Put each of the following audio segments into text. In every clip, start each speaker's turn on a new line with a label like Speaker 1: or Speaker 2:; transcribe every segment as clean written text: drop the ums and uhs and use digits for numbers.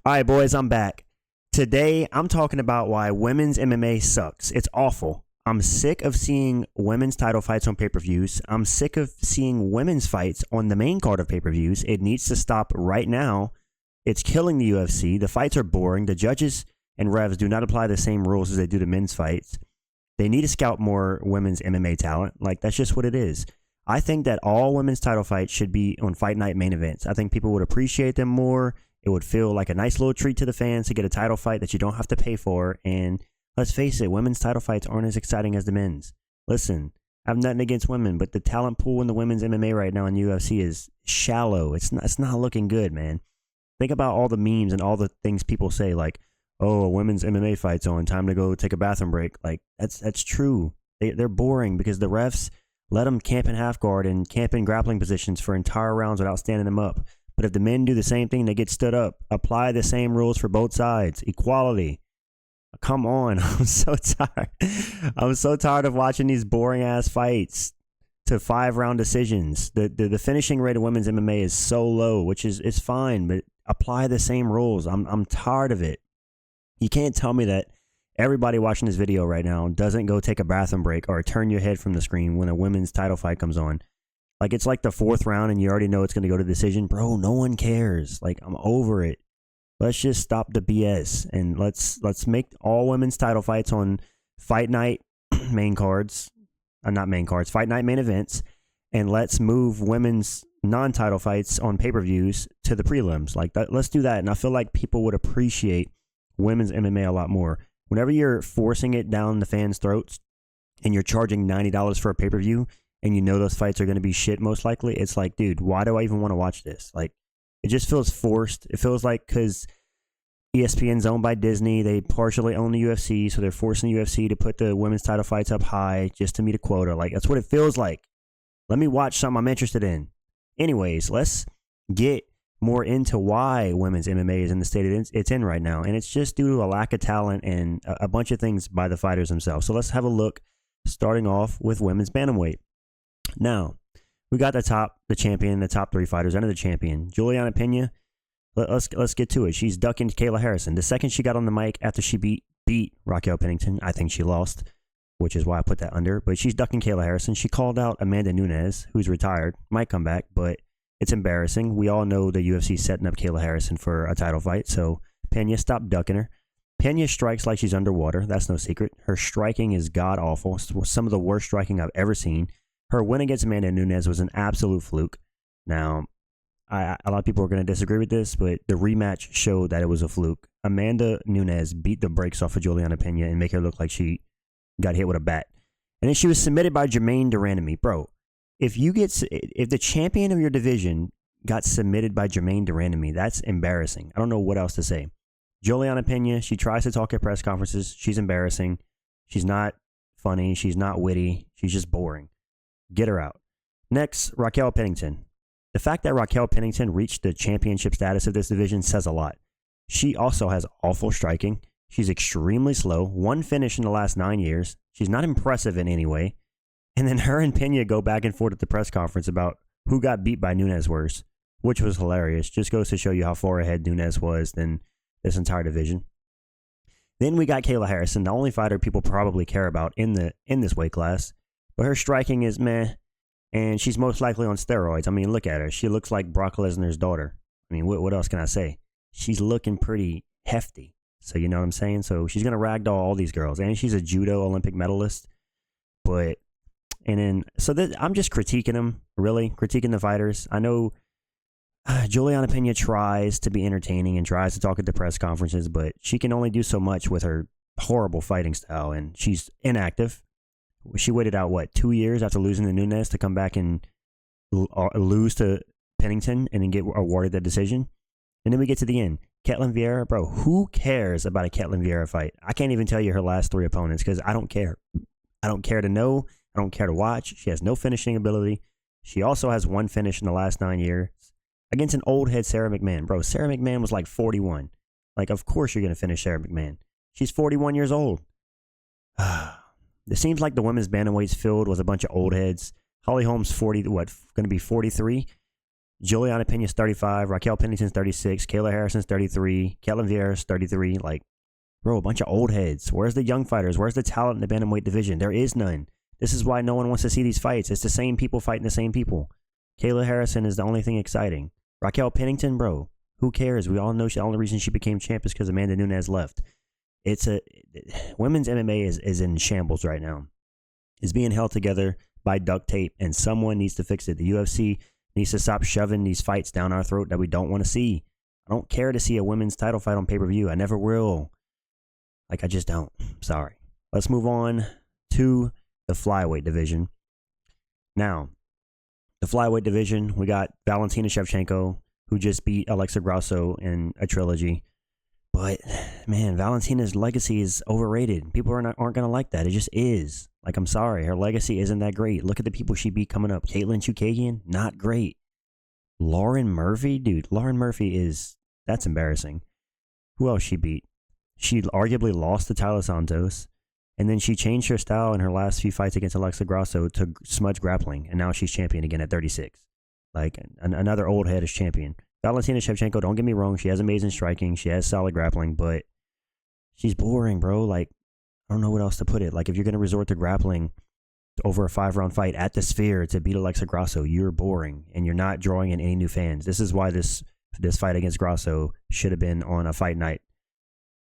Speaker 1: All right, boys, I'm back. Today, I'm talking about why women's MMA sucks. It's awful. I'm sick of seeing women's title fights on pay-per-views. I'm sick of seeing women's fights on the main card of pay-per-views. It needs to stop right now. It's killing the UFC. The fights are boring. The judges and refs do not apply the same rules as they do to men's fights. They need to scout more women's MMA talent. Like, that's just what it is. I think that all women's title fights should be on fight night main events. I think people would appreciate them more. It would feel like a nice little treat to the fans to get a title fight that you don't have to pay for. And let's face it, women's title fights aren't as exciting as the men's. Listen, I have nothing against women, but the talent pool in the women's MMA right now in UFC is shallow. It's not looking good, man. Think about all the memes and all the things people say, like, "Oh, a women's MMA fight's on. Time to go take a bathroom break." Like, that's true. They're boring because the refs let them camp in half guard and camp in grappling positions for entire rounds without standing them up. But if the men do the same thing, they get stood up. Apply the same rules for both sides. Equality. Come on. I'm so tired. I'm so tired of watching these boring ass fights to 5-round decisions. The finishing rate of women's MMA is so low, which is fine, but apply the same rules. I'm tired of it. You can't tell me that everybody watching this video right now doesn't go take a bathroom break or turn your head from the screen when a women's title fight comes on. Like, it's like the 4th round and you already know it's going to go to decision. Bro, no one cares. Like, I'm over it. Let's just stop the BS and let's make all women's title fights on fight night main cards. Not main cards, fight night main events. And let's move women's non-title fights on pay-per-views to the prelims. Like, let's do that. And I feel like people would appreciate women's MMA a lot more. Whenever you're forcing it down the fans' throats and you're charging $90 for a pay-per-view, and you know those fights are going to be shit most likely, it's like, dude, why do I even want to watch this? Like, it just feels forced. It feels like because ESPN's owned by Disney, they partially own the UFC, so they're forcing the UFC to put the women's title fights up high just to meet a quota. Like, that's what it feels like. Let me watch something I'm interested in. Anyways, let's get more into why women's MMA is in the state it's in right now. And it's just due to a lack of talent and a bunch of things by the fighters themselves. So let's have a look, starting off with women's bantamweight. Now, we got the champion, the top 3 fighters under the champion. Juliana Pena, let's get to it. She's ducking Kayla Harrison. The second she got on the mic after she beat Raquel Pennington, I think she lost, which is why I put that under. But she's ducking Kayla Harrison. She called out Amanda Nunes, who's retired, might come back, but it's embarrassing. We all know the UFC setting up Kayla Harrison for a title fight, so Pena, stop ducking her. Pena strikes like she's underwater. That's no secret. Her striking is god-awful. Some of the worst striking I've ever seen. Her win against Amanda Nunes was an absolute fluke. Now, a lot of people are going to disagree with this, but the rematch showed that it was a fluke. Amanda Nunes beat the brakes off of Juliana Pena and make her look like she got hit with a bat. And then she was submitted by Jermaine Durandamy. Bro, if the champion of your division got submitted by Jermaine Durandamy, that's embarrassing. I don't know what else to say. Juliana Pena, she tries to talk at press conferences. She's embarrassing. She's not funny. She's not witty. She's just boring. Get her out. Next, Raquel Pennington. The fact that Raquel Pennington reached the championship status of this division says a lot. She also has awful striking. She's extremely slow. 1 finish in the last 9 years. She's not impressive in any way. And then her and Pena go back and forth at the press conference about who got beat by Nunes worse, which was hilarious. Just goes to show you how far ahead Nunes was than this entire division. Then we got Kayla Harrison, the only fighter people probably care about in this weight class. But her striking is meh, and she's most likely on steroids. I mean, look at her. She looks like Brock Lesnar's daughter. I mean, what else can I say? She's looking pretty hefty. So you know what I'm saying? So she's going to ragdoll all these girls. And she's a judo Olympic medalist. I'm just critiquing them, really, critiquing the fighters. I know Juliana Pena tries to be entertaining and tries to talk at the press conferences, but she can only do so much with her horrible fighting style, and she's inactive. She waited out, 2 years after losing to Nunes to come back and lose to Pennington and then get awarded the decision. And then we get to the end. Ketlen Vieira, bro, who cares about a Ketlen Vieira fight? I can't even tell you her last 3 opponents because I don't care. I don't care to know. I don't care to watch. She has no finishing ability. She also has 1 finish in the last 9 years against an old head Sarah McMahon. Bro, Sarah McMahon was like 41. Like, of course you're going to finish Sarah McMahon. She's 41 years old. It seems like the women's bantamweight's filled with a bunch of old heads. Holly Holm's going to be 43. Juliana Pena's 35, Raquel Pennington's 36, Kayla Harrison's 33, Kelvin Vieira's 33. Like, bro, a bunch of old heads. Where's the young fighters? Where's the talent in the bantamweight division? There is none. This is why no one wants to see these fights. It's the same people fighting the same people. Kayla Harrison is the only thing exciting. Raquel Pennington, bro, who cares? We all know the only reason she became champ is because Amanda Nunes left. Women's MMA is in shambles right now. It's being held together by duct tape, and someone needs to fix it. The UFC needs to stop shoving these fights down our throat that we don't want to see. I don't care to see a women's title fight on pay-per-view. I never will. Like, I just don't. Sorry. Let's move on to the flyweight division. Now, the flyweight division, we got Valentina Shevchenko, who just beat Alexa Grasso in a trilogy. But, man, Valentina's legacy is overrated. People aren't going to like that. It just is. Like, I'm sorry. Her legacy isn't that great. Look at the people she beat coming up. Caitlin Chukagian, not great. Lauren Murphy? Dude, Lauren Murphy that's embarrassing. Who else she beat? She arguably lost to Tyler Santos. And then she changed her style in her last few fights against Alexa Grasso to smudge grappling. And now she's champion again at 36. Like, another old head is champion. Valentina Shevchenko, don't get me wrong, she has amazing striking, she has solid grappling, but she's boring, bro. Like, I don't know what else to put it. Like, if you're going to resort to grappling over a 5-round fight at the Sphere to beat Alexa Grasso, you're boring, and you're not drawing in any new fans. This is why this fight against Grasso should have been on a fight night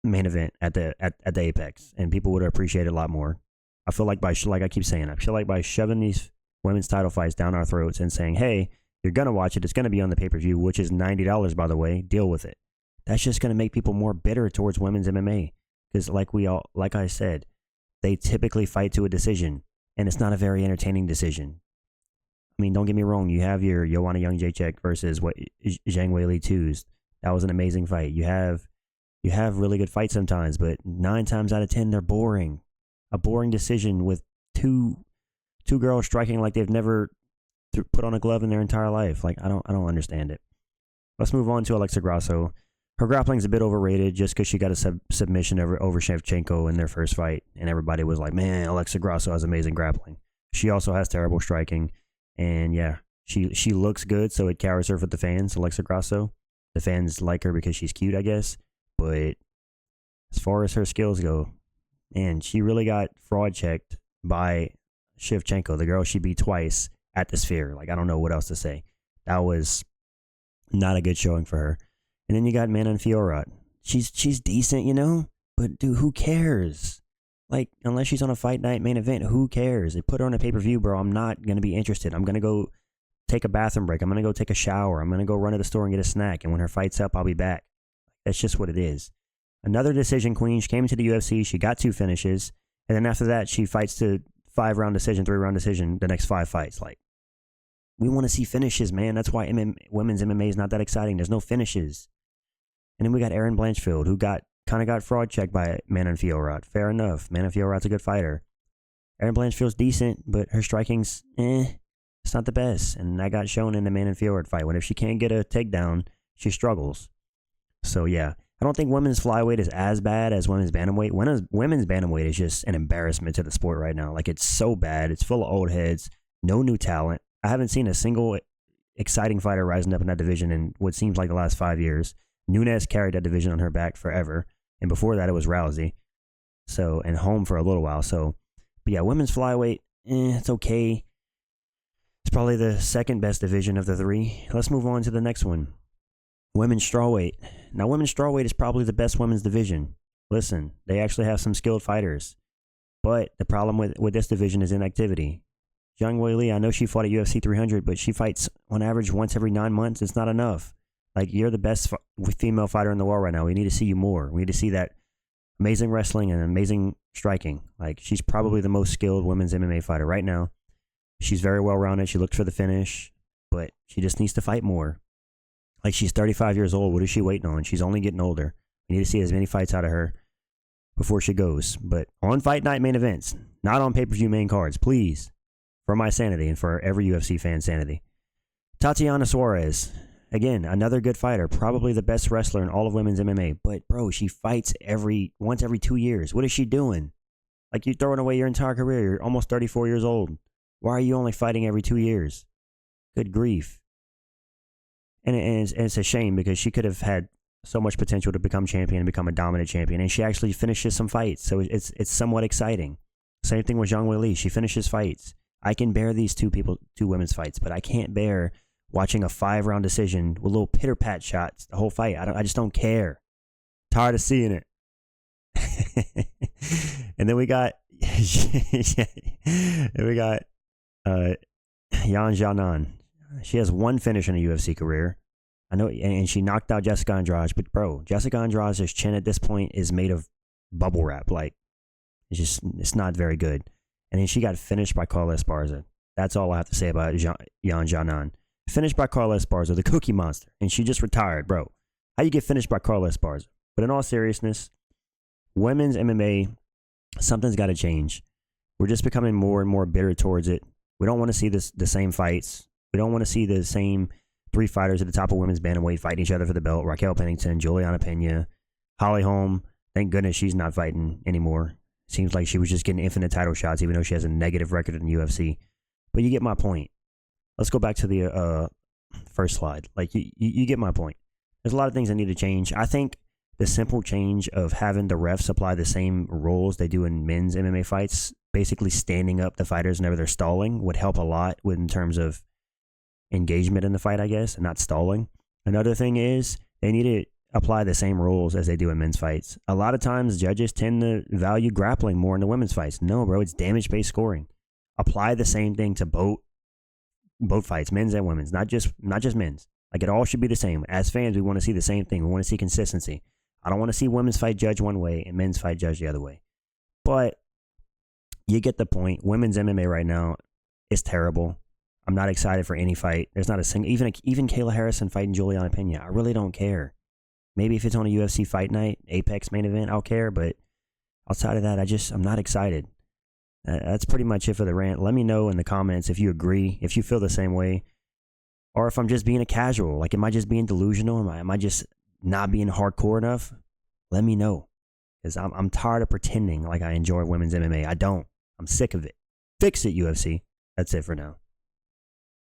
Speaker 1: main event at the Apex, and people would have appreciated it a lot more. I feel like like I keep saying, I feel like by shoving these women's title fights down our throats and saying, hey, you're going to watch it, it's going to be on the pay-per-view, which is $90, by the way, deal with it. That's just going to make people more bitter towards women's MMA. Because like I said, they typically fight to a decision, and it's not a very entertaining decision. I mean, don't get me wrong, you have your Joanna Jędrzejczyk versus Zhang Weili 2s. That was an amazing fight. You have really good fights sometimes, but 9 times out of 10, they're boring. A boring decision with two girls striking like they've never put on a glove in their entire life. Like, I don't understand it. Let's move on to Alexa Grasso. Her grappling's a bit overrated just because she got a submission over Shevchenko in their first fight, and everybody was like, man, Alexa Grasso has amazing grappling. She also has terrible striking, and yeah, she looks good, so it carries her for the fans, Alexa Grasso. The fans like her because she's cute, I guess, but as far as her skills go, man, she really got fraud checked by Shevchenko, the girl she beat twice at the Sphere. Like, I don't know what else to say. That was not a good showing for her. And then you got Manon Fiorot. She's decent, you know? But, dude, who cares? Like, unless she's on a fight night main event, who cares? They put her on a pay-per-view, bro. I'm not going to be interested. I'm going to go take a bathroom break. I'm going to go take a shower. I'm going to go run to the store and get a snack. And when her fight's up, I'll be back. That's just what it is. Another decision queen. She came into the UFC. She got 2 finishes. And then after that, she fights to 5-round decision, 3-round decision, the next 5 fights. Like, we want to see finishes, man. That's why women's MMA is not that exciting. There's no finishes. And then we got Erin Blanchfield, who kind of got fraud checked by Manon Fiorot. Fair enough. Manon Fiorot's a good fighter. Erin Blanchfield's decent, but her striking's it's not the best. And that got shown in the Manon Fiorot fight. When if she can't get a takedown, she struggles. So yeah, I don't think women's flyweight is as bad as women's bantamweight. Women's bantamweight is just an embarrassment to the sport right now. Like, it's so bad. It's full of old heads. No new talent. I haven't seen a single exciting fighter rising up in that division in what seems like the last 5 years. Nunes carried that division on her back forever. And before that, it was Rousey. So, and Holm for a little while. So, but yeah, women's flyweight, it's okay. It's probably the second best division of the 3. Let's move on to the next one. Women's strawweight. Now, women's strawweight is probably the best women's division. Listen, they actually have some skilled fighters. But the problem with this division is inactivity. Zhang Weili, I know she fought at UFC 300, but she fights on average once every 9 months. It's not enough. Like, you're the best female fighter in the world right now. We need to see you more. We need to see that amazing wrestling and amazing striking. Like, she's probably the most skilled women's MMA fighter right now. She's very well-rounded. She looks for the finish, but she just needs to fight more. Like, she's 35 years old. What is she waiting on? She's only getting older. We need to see as many fights out of her before she goes. But on fight night main events, not on pay-per-view main cards, please. For my sanity and for every UFC fan's sanity. Tatiana Suarez. Again, another good fighter. Probably the best wrestler in all of women's MMA. But, bro, she fights once every 2 years. What is she doing? Like, you're throwing away your entire career. You're almost 34 years old. Why are you only fighting every 2 years? Good grief. And it's a shame because she could have had so much potential to become champion and become a dominant champion. And she actually finishes some fights. So it's somewhat exciting. Same thing with Zhang Weili. She finishes fights. I can bear these two women's fights, but I can't bear watching a 5-round decision with little pitter-pat shots the whole fight. I just don't care. Tired of seeing it. And then we got Yan Xiaonan. She has one finish in a UFC career. I know, and she knocked out Jessica Andrade. But bro, Jessica Andrade's chin at this point is made of bubble wrap. Like, it's not very good. And then she got finished by Carla Esparza. That's all I have to say about Yan Xiaonan. Finished by Carla Esparza, the Cookie Monster, and she just retired, bro. How you get finished by Carla Esparza? But in all seriousness, women's MMA, something's got to change. We're just becoming more and more bitter towards it. We don't want to see the same fights. We don't want to see the same 3 fighters at the top of women's bantamweight fighting each other for the belt. Raquel Pennington, Juliana Pena, Holly Holm. Thank goodness she's not fighting anymore. Seems like she was just getting infinite title shots, even though she has a negative record in the UFC. But you get my point. Let's go back to the first slide. Like, you get my point. There's a lot of things that need to change. I think the simple change of having the refs apply the same rules they do in men's MMA fights, basically standing up the fighters whenever they're stalling, would help a lot in terms of engagement in the fight, I guess, and not stalling. Another thing is they need to apply the same rules as they do in men's fights. A lot of times judges tend to value grappling more in the women's fights. No, bro, it's damage-based scoring. Apply the same thing to both fights, men's and women's, not just men's. Like, it all should be the same. As fans, we want to see the same thing. We want to see consistency. I don't want to see women's fight judged one way and men's fight judged the other way. But you get the point. Women's MMA right now is terrible. I'm not excited for any fight. There's not a single, even Kayla Harrison fighting Juliana Pena. I really don't care. Maybe if it's on a UFC fight night, Apex main event, I'll care. But outside of that, I'm not excited. That's pretty much it for the rant. Let me know in the comments if you agree, if you feel the same way, or if I'm just being a casual. Like, am I just being delusional? Am I just not being hardcore enough? Let me know, because I'm tired of pretending like I enjoy women's MMA. I don't. I'm sick of it. Fix it, UFC. That's it for now.